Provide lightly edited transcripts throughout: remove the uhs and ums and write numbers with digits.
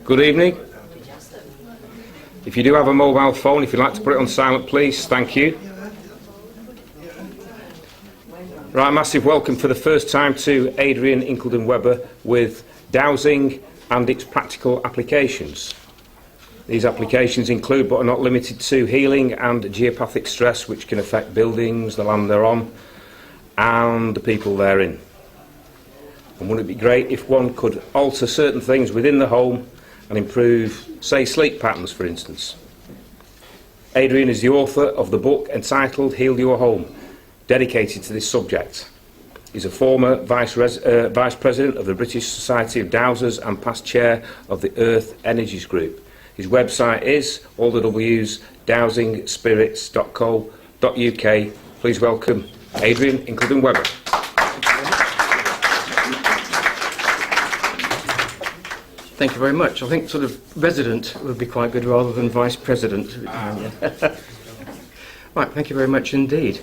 Good evening. If you do have a mobile phone, if you'd like to put it on silent, please. Thank you. Right, massive welcome for the first time to Adrian Incledon-Webber with Dowsing and its practical applications. These applications include, but are not limited to, healing and geopathic stress, which can affect buildings, the land they're on, and the people therein. And wouldn't it be great if one could alter certain things within the home and improve, say, sleep patterns, for instance? Adrian is the author of the book entitled Heal Your Home, dedicated to this subject. He's a former Vice President of the British Society of Dowsers and past chair of the Earth Energies Group. His website is, all the W's, dowsingspirits.co.uk. Please welcome Adrian Incledon-Webber. Thank you very much. I think sort of resident would be quite good rather than vice president. Right, thank you very much indeed.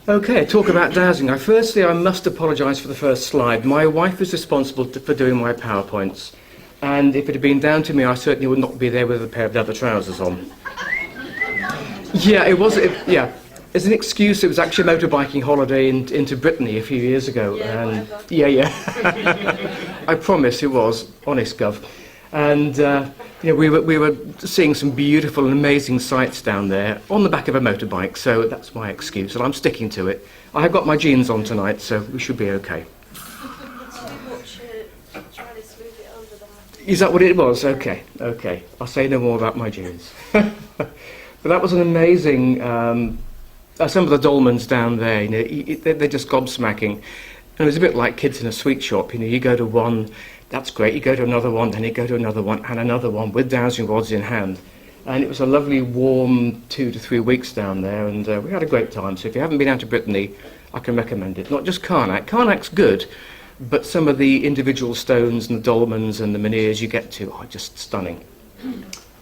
Okay, talk about dowsing. Firstly, I must apologise for the first slide. My wife is responsible for doing my PowerPoints, and if it had been down to me, I certainly would not be there with a pair of leather trousers on. Yeah, it was. As an excuse, it was actually a motorbiking holiday into Brittany a few years ago. Yeah. I promise it was, honest gov. And we were seeing some beautiful and amazing sights down there on the back of a motorbike, so that's my excuse, and I'm sticking to it. I have got my jeans on tonight, so we should be okay. Is that what it was? Okay. I'll say no more about my jeans. But that was an amazing... some of the dolmens down there, they're just gobsmacking. And it was a bit like kids in a sweet shop. You go to one, that's great. You go to another one, then you go to another one, and another one with dowsing rods in hand. And it was a lovely, warm 2 to 3 weeks down there, and we had a great time. So if you haven't been out to Brittany, I can recommend it. Not just Karnak. Karnak's good, but some of the individual stones and the dolmens and the menhirs you get to are just stunning.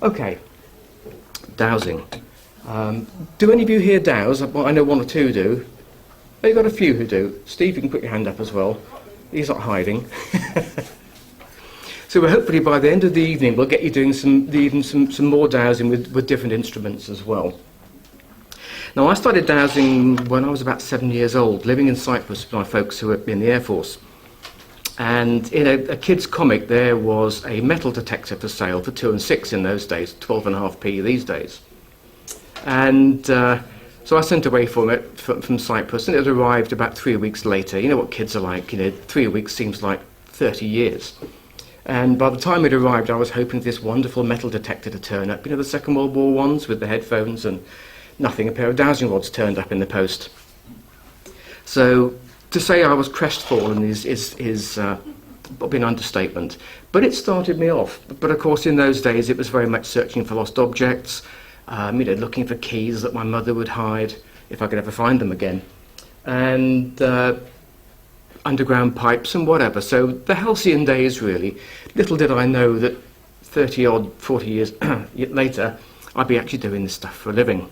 Okay, dowsing. Do any of you here douse? Well, I know one or two do. Oh, you've got a few who do. Steve, you can put your hand up as well. He's not hiding. So hopefully by the end of the evening we'll get you doing some more dowsing with different instruments as well. Now, I started dowsing when I was about 7 years old, living in Cyprus with my folks who were in the Air Force. And in a kid's comic there was a metal detector for sale for 2 and 6 in those days, 12.5p these days. And so I sent away from it from Cyprus, and it arrived about 3 weeks later. You know what kids are like, 3 weeks seems like 30 years. And by the time it arrived, I was hoping for this wonderful metal detector to turn up, the Second World War ones with the headphones, and nothing. A pair of dowsing rods turned up in the post. So to say I was crestfallen is probably an understatement. But it started me off. But of course, in those days, it was very much searching for lost objects, looking for keys that my mother would hide, if I could ever find them again, and underground pipes and whatever. So the halcyon days, really. Little did I know that 30-odd, 40 years later, I'd be actually doing this stuff for a living.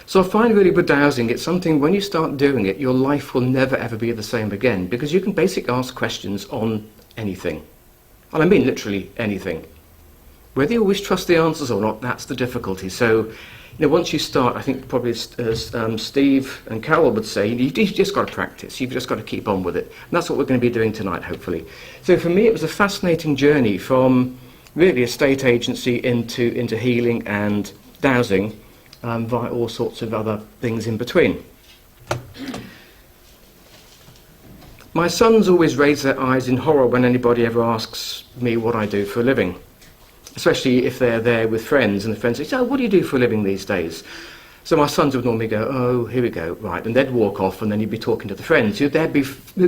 So I find really with dowsing, it's something, when you start doing it, your life will never ever be the same again, because you can basically ask questions on anything. And I mean literally anything. Whether you always trust the answers or not, that's the difficulty. So, once you start, I think probably as Steve and Carol would say, you've just got to practice. You've just got to keep on with it. And that's what we're going to be doing tonight, hopefully. So for me, it was a fascinating journey from really a state agency into healing and dowsing, via all sorts of other things in between. My sons always raise their eyes in horror when anybody ever asks me what I do for a living, especially if they're there with friends and the friends say, "So what do you do for a living these days?" So my sons would normally go, "Oh, here we go, right," and they'd walk off, and then you'd be talking to the friends. They'd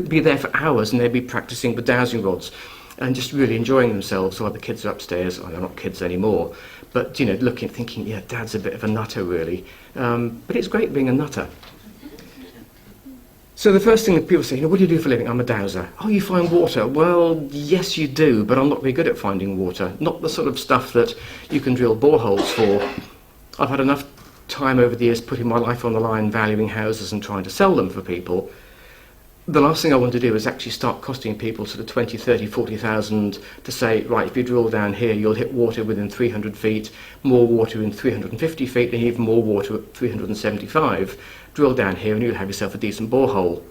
be there for hours, and they'd be practicing with dowsing rods and just really enjoying themselves while the kids are upstairs. Oh, they're not kids anymore, but looking, thinking, yeah, Dad's a bit of a nutter, really. But it's great being a nutter. So the first thing that people say, what do you do for a living? I'm a dowser. Oh, you find water? Well, yes, you do, but I'm not very good at finding water. Not the sort of stuff that you can drill boreholes for. I've had enough time over the years putting my life on the line, valuing houses and trying to sell them for people. The last thing I want to do is actually start costing people sort of 20, 30, 40,000 to say, right, if you drill down here, you'll hit water within 300 feet, more water in 350 feet, and even more water at 375. Drill down here and you'll have yourself a decent borehole.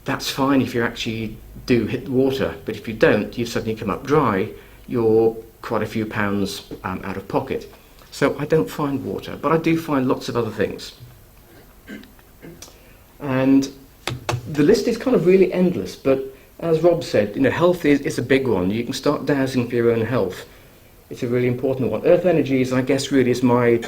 That's fine if you actually do hit the water, but if you don't, you suddenly come up dry, you're quite a few pounds out of pocket. So I don't find water, but I do find lots of other things. And the list is kind of really endless, but as Rob said, health is a big one. You can start dowsing for your own health. It's a really important one. Earth energies, I guess, really is my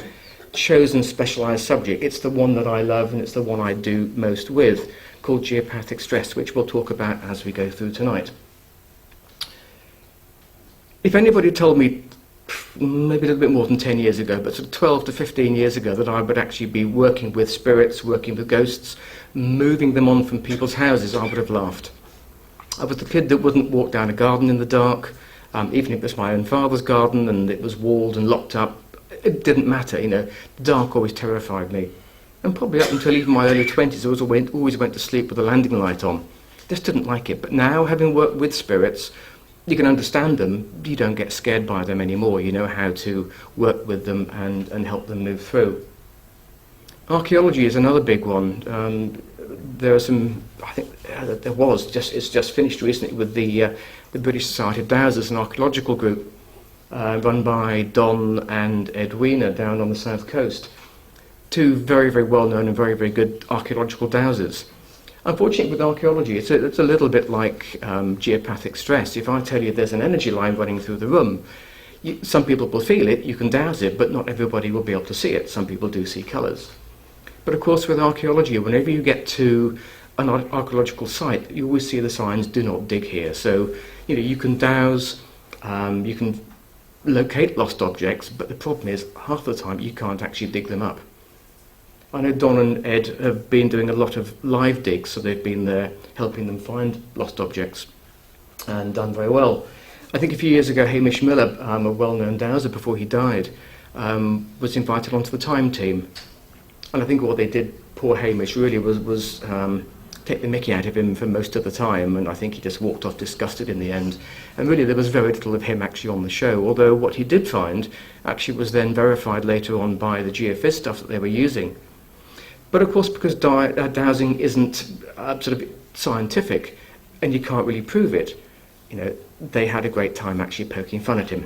chosen specialised subject. It's the one that I love, and it's the one I do most with, called Geopathic Stress, which we'll talk about as we go through tonight. If anybody told me maybe a little bit more than 10 years ago, but sort of 12 to 15 years ago, that I would actually be working with spirits, working with ghosts, moving them on from people's houses, I would have laughed. I was the kid that wouldn't walk down a garden in the dark, even if it was my own father's garden and it was walled and locked up. It didn't matter, the dark always terrified me. And probably up until even my early 20s, I always went to sleep with a landing light on. Just didn't like it. But now, having worked with spirits, you can understand them. You don't get scared by them anymore. You know how to work with them and help them move through. Archaeology is another big one. There are some, I think it's just finished recently with the British Society of Dowsers, an archaeological group run by Don and Edwina down on the south coast. Two very, very well-known and very, very good archaeological dowsers. Unfortunately, with archaeology, it's a little bit like geopathic stress. If I tell you there's an energy line running through the room, some people will feel it, you can dowse it, but not everybody will be able to see it. Some people do see colours. But of course, with archaeology, whenever you get to an archaeological site, you always see the signs, "Do not dig here." So, you can dowse, you can locate lost objects, but the problem is, half the time, you can't actually dig them up. I know Don and Ed have been doing a lot of live digs, so they've been there helping them find lost objects and done very well. I think a few years ago, Hamish Miller, a well-known dowser before he died, was invited onto the time team. And I think what they did, poor Hamish, really was take the mickey out of him for most of the time, and I think he just walked off disgusted in the end. And really there was very little of him actually on the show, although what he did find actually was then verified later on by the geophys stuff that they were using. But of course, because dowsing isn't sort of scientific, and you can't really prove it, they had a great time actually poking fun at him.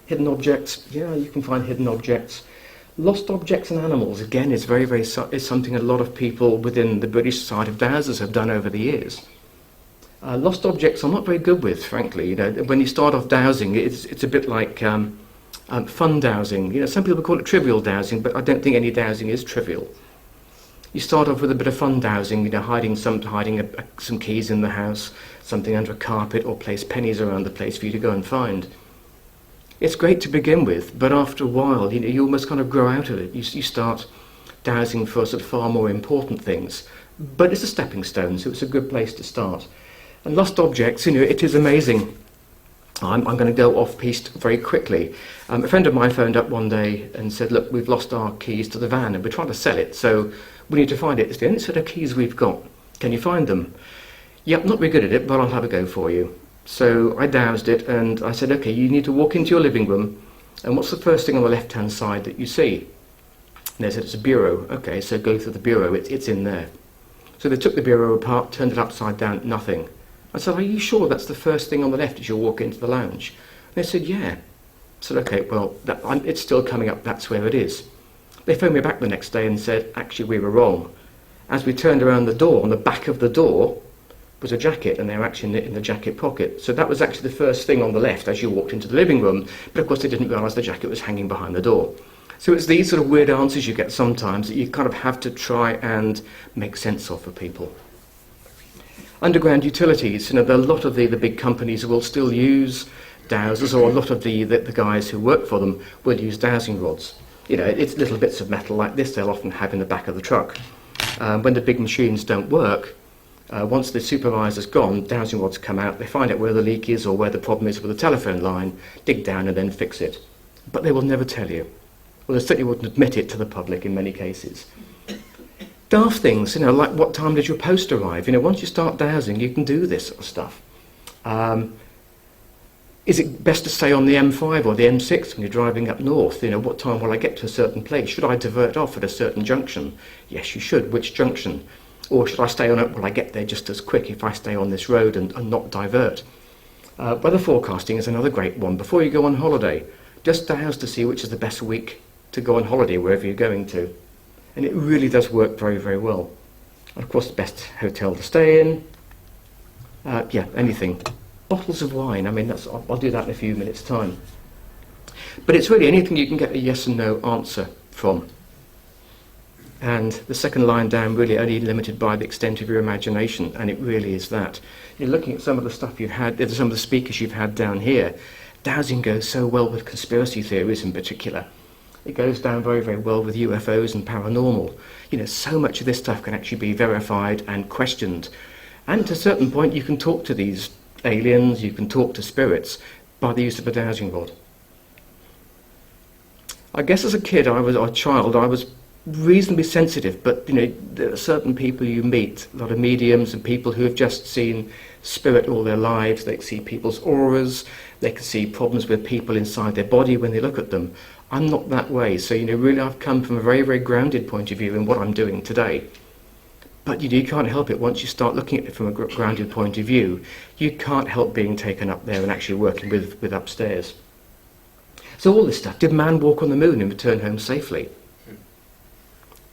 Hidden objects, you can find hidden objects. Lost objects and animals, again, is is something a lot of people within the British Society of Dowsers have done over the years. Lost objects I'm not very good with, frankly. When you start off dowsing, it's a bit like fun dowsing. Some people call it trivial dowsing, but I don't think any dowsing is trivial. You start off with a bit of fun dowsing, hiding some keys in the house, something under a carpet, or place pennies around the place for you to go and find. It's great to begin with, but after a while, you almost kind of grow out of it. You start dowsing for sort of far more important things. But it's a stepping stone, so it's a good place to start. And lost objects, it is amazing. I'm going to go off-piste very quickly. A friend of mine phoned up one day and said, "Look, we've lost our keys to the van and we're trying to sell it, so we need to find it. It's the only set of keys we've got. Can you find them?" "Yep, not very good at it, but I'll have a go for you." So I dowsed it and I said, "Okay, you need to walk into your living room, and what's the first thing on the left-hand side that you see?" And they said, "It's a bureau." "Okay, so go through the bureau, it's in there." So they took the bureau apart, turned it upside down, nothing. I said, "Are you sure that's the first thing on the left as you walk into the lounge?" They said, yeah. I said, okay, well, it's still coming up, that's where it is. They phoned me back the next day and said, actually, we were wrong. As we turned around the door, on the back of the door was a jacket, and they were actually in the jacket pocket. So that was actually the first thing on the left as you walked into the living room, but of course they didn't realise the jacket was hanging behind the door. So it's these sort of weird answers you get sometimes that you kind of have to try and make sense of for people. Underground utilities, there are a lot of the big companies who will still use dowsers, or a lot of the guys who work for them will use dowsing rods. It's little bits of metal like this they'll often have in the back of the truck. When the big machines don't work, once the supervisor's gone, dowsing rods come out, they find out where the leak is or where the problem is with the telephone line, dig down and then fix it. But they will never tell you. Well, they certainly wouldn't admit it to the public in many cases. Daft things, like what time did your post arrive? Once you start dowsing, you can do this sort of stuff. Is it best to stay on the M5 or the M6 when you're driving up north? What time will I get to a certain place? Should I divert off at a certain junction? Yes, you should. Which junction? Or should I stay on it? Will I get there just as quick if I stay on this road and not divert? Weather forecasting is another great one. Before you go on holiday, just douse to see which is the best week to go on holiday wherever you're going to. And it really does work very, very well. And of course, the best hotel to stay in. Anything. Bottles of wine, I'll do that in a few minutes' time. But it's really anything you can get a yes and no answer from. And the second line down, really only limited by the extent of your imagination, and it really is that. You're looking at some of the stuff you've had, some of the speakers you've had down here. Dowsing goes so well with conspiracy theories in particular. It goes down very, very well with UFOs and paranormal. So much of this stuff can actually be verified and questioned. And to a certain point, you can talk to these aliens, you can talk to spirits by the use of a dowsing rod. I guess as a kid, I was reasonably sensitive, but there are certain people you meet, a lot of mediums and people who have just seen spirit all their lives. They can see people's auras, they can see problems with people inside their body when they look at them. I'm not that way, so really I've come from a very, very grounded point of view in what I'm doing today. But you can't help it. Once you start looking at it from a grounded point of view, you can't help being taken up there and actually working with upstairs. So all this stuff, did man walk on the moon and return home safely?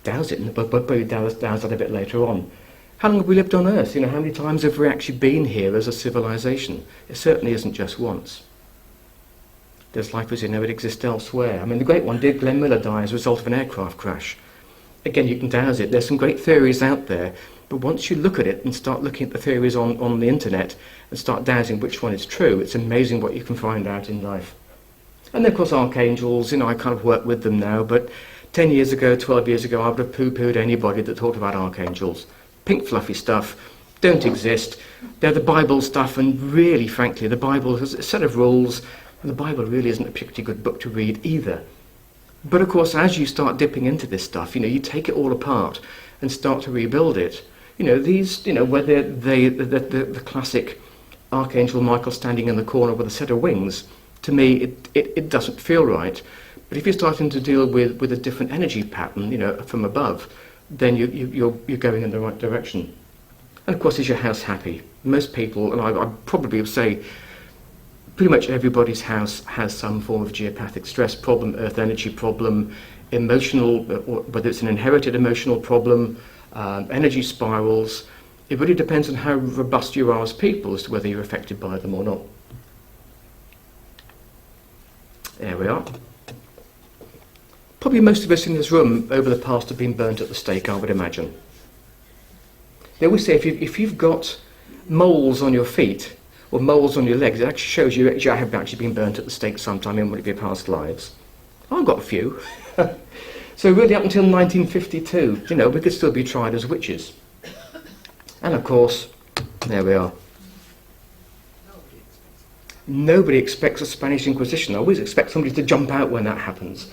Douse it, but we douse that a bit later on. How long have we lived on Earth? How many times have we actually been here as a civilization? It certainly isn't just once. There's life as you know it exists elsewhere. The great one, did Glenn Miller die as a result of an aircraft crash? Again, you can douse it. There's some great theories out there, but once you look at it and start looking at the theories on the internet and start dousing which one is true, it's amazing what you can find out in life. And then, of course, archangels, I kind of work with them now, but 10 years ago, 12 years ago, I would have poo-pooed anybody that talked about archangels. Pink fluffy stuff, don't exist. They're the Bible stuff, and really, frankly, the Bible has a set of rules, and the Bible really isn't a particularly good book to read either. But of course, as you start dipping into this stuff, you take it all apart and start to rebuild it. Whether the classic Archangel Michael standing in the corner with a set of wings, to me, it doesn't feel right. But if you're starting to deal with a different energy pattern, from above, then you're going in the right direction. And of course, is your house happy? Most people, and I probably would say, pretty much everybody's house has some form of geopathic stress problem, earth energy problem, emotional, whether it's an inherited emotional problem, energy spirals. It really depends on how robust you are as people as to whether you're affected by them or not. There we are. Probably most of us in this room over the past have been burnt at the stake, I would imagine. They always say if you've got moles on your feet, or moles on your legs, it actually shows you have actually been burnt at the stake sometime in one of your past lives. I've got a few. So really up until 1952, we could still be tried as witches. And of course, there we are. Nobody expects a Spanish Inquisition. I always expect somebody to jump out when that happens.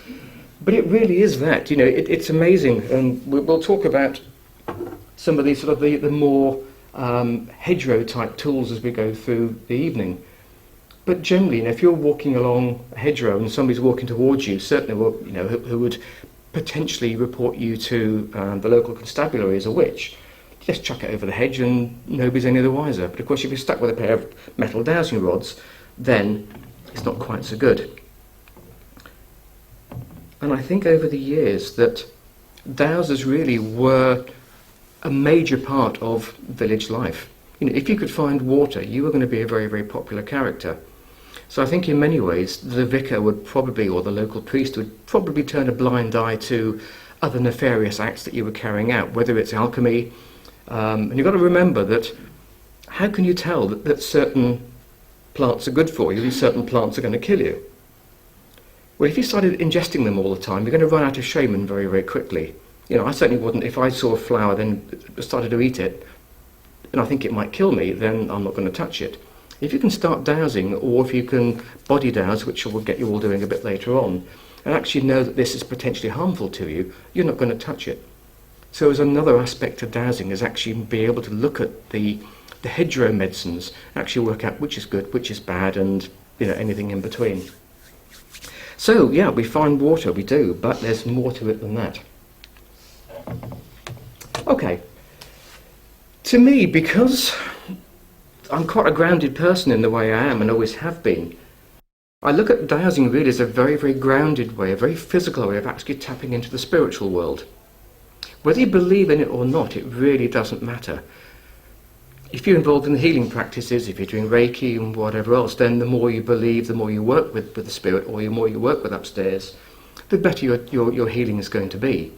But it really is that. It's amazing. And we'll talk about some of these sort of the more hedgerow type tools as we go through the evening. But generally, if you're walking along a hedgerow and somebody's walking towards you, certainly who would potentially report you to the local constabulary as a witch, just chuck it over the hedge and nobody's any the wiser. But of course, if you're stuck with a pair of metal dowsing rods, then it's not quite so good. And I think over the years that dowsers really were a major part of village life. You know, if you could find water, you were going to be a very, very popular character. So I think in many ways the vicar would probably, or the local priest would probably turn a blind eye to other nefarious acts that you were carrying out, whether it's alchemy. And you've got to remember that how can you tell that certain plants are good for you and certain plants are going to kill you? Well, if you started ingesting them all the time, you're going to run out of shaman very, very quickly. You know, I certainly wouldn't. If I saw a flower then started to eat it, and I think it might kill me, then I'm not going to touch it. If you can start dowsing, or if you can body douse, which will get you all doing a bit later on, and actually know that this is potentially harmful to you, you're not going to touch it. So there's another aspect of dowsing, is actually be able to look at the hedgerow medicines, actually work out which is good, which is bad, and anything in between. So yeah, we find water, we do, but there's more to it than that. Okay. To me, because I'm quite a grounded person in the way I am and always have been, I look at dowsing really as a very, very grounded way, a very physical way of actually tapping into the spiritual world. Whether you believe in it or not, it really doesn't matter. If you're involved in the healing practices, if you're doing Reiki and whatever else, then the more you believe, the more you work with the spirit, or the more you work with upstairs, the better your healing is going to be.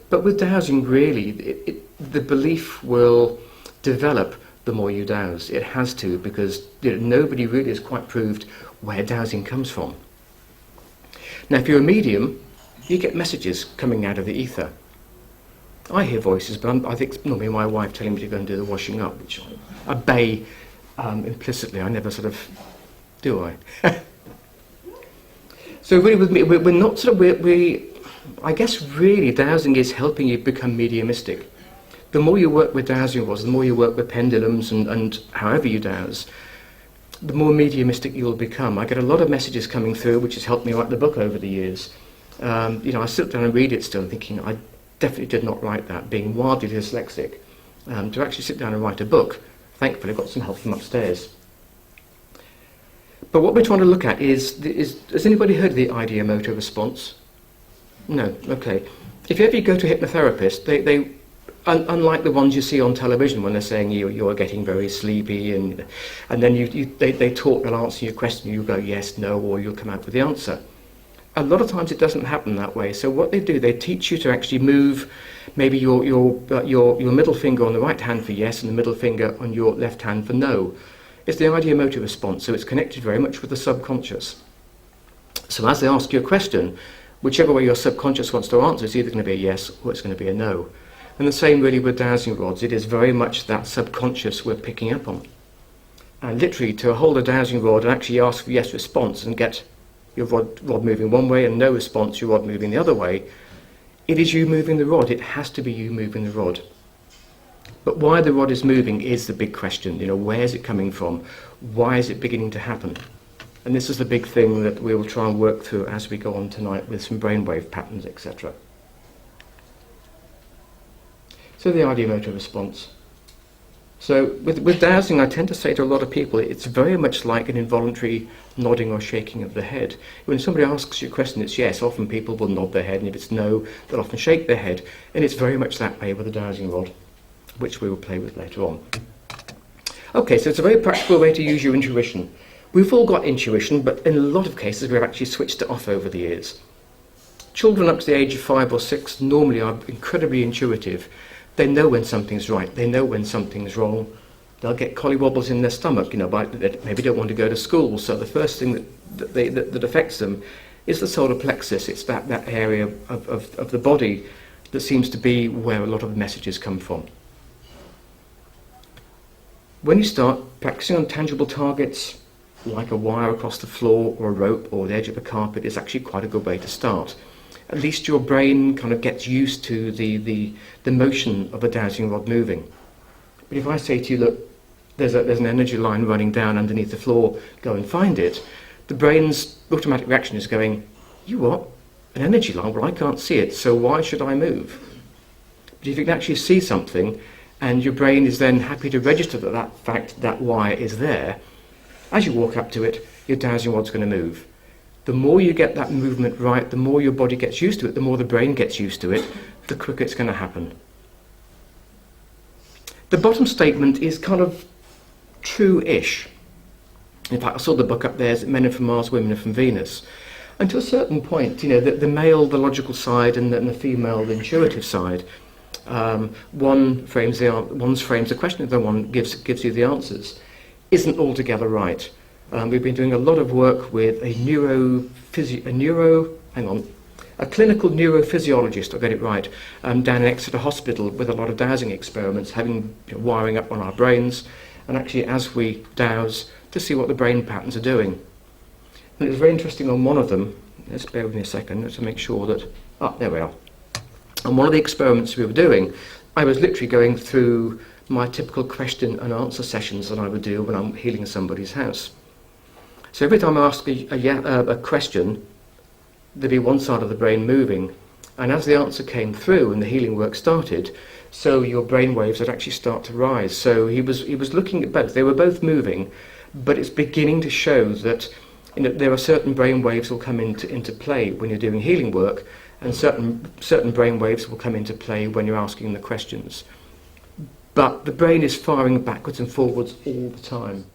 But with dowsing, really, the belief will develop the more you dowse. It has to, because nobody really has quite proved where dowsing comes from. Now, if you're a medium, you get messages coming out of the ether. I hear voices, but I think it's normally my wife telling me to go and do the washing up, which I obey implicitly. I never sort of do. I. So really, with me, we're not sort of I guess really dowsing is helping you become mediumistic. The more you work with dowsing rods, the more you work with pendulums and however you dowse, the more mediumistic you'll become. I get a lot of messages coming through, which has helped me write the book over the years. I sit down and read it still, thinking I definitely did not write that, being wildly dyslexic. To actually sit down and write a book, thankfully I got some help from upstairs. But what we're trying to look at is has anybody heard of the idea-motor response? No, okay. If you ever go to a hypnotherapist, they unlike the ones you see on television when they're saying you're getting very sleepy and then they talk, they'll answer your question, you go yes, no, or you'll come out with the answer. A lot of times it doesn't happen that way. So what they do, they teach you to actually move maybe your middle finger on the right hand for yes and the middle finger on your left hand for no. It's the idea-motor response, so it's connected very much with the subconscious. So as they ask you a question, whichever way your subconscious wants to answer, it's either going to be a yes or it's going to be a no. And the same really with dowsing rods. It is very much that subconscious we're picking up on. And literally to hold a dowsing rod and actually ask for yes response and get your rod moving one way and no response, your rod moving the other way, it is you moving the rod. It has to be you moving the rod. But why the rod is moving is the big question. Where is it coming from? Why is it beginning to happen? And this is the big thing that we will try and work through as we go on tonight with some brainwave patterns, etc. So the idea-motor response. So with dowsing, I tend to say to a lot of people, it's very much like an involuntary nodding or shaking of the head. When somebody asks you a question, it's yes. Often people will nod their head, and if it's no, they'll often shake their head. And it's very much that way with a dowsing rod, which we will play with later on. Okay, so it's a very practical way to use your intuition. We've all got intuition, but in a lot of cases we've actually switched it off over the years. Children up to the age of 5 or 6 normally are incredibly intuitive. They know when something's right, they know when something's wrong. They'll get collywobbles in their stomach, they maybe don't want to go to school. So the first thing that affects them is the solar plexus. It's that area of the body that seems to be where a lot of the messages come from. When you start practicing on tangible targets, like a wire across the floor or a rope or the edge of a carpet, is actually quite a good way to start. At least your brain kind of gets used to the motion of a dowsing rod moving. But if I say to you, look, there's an energy line running down underneath the floor, go and find it, the brain's automatic reaction is going, you what? An energy line? Well, I can't see it, so why should I move? But if you can actually see something, and your brain is then happy to register that fact that wire is there, as you walk up to it, your dowsing rod's going to move. The more you get that movement right, the more your body gets used to it, the more the brain gets used to it, the quicker it's going to happen. The bottom statement is kind of true-ish. In fact, I saw the book up there, Men are from Mars, Women are from Venus. And to a certain point, the male, the logical side, and the female, the intuitive side, one's frames the question, the other one gives you the answers, isn't altogether right. We've been doing a lot of work with a clinical neurophysiologist, I'll get it right, down in Exeter Hospital with a lot of dowsing experiments, having wiring up on our brains, and actually as we dowse, to see what the brain patterns are doing. And it was very interesting on one of them, let's bear with me a second to make sure that, there we are. On one of the experiments we were doing, I was literally going through my typical question and answer sessions that I would do when I'm healing somebody's house. So every time I ask a question, there'd be one side of the brain moving, and as the answer came through and the healing work started, so your brain waves would actually start to rise. So he was looking at both. They were both moving, but it's beginning to show that there are certain brain waves will come into play when you're doing healing work, and certain brain waves will come into play when you're asking the questions. But the brain is firing backwards and forwards all the time.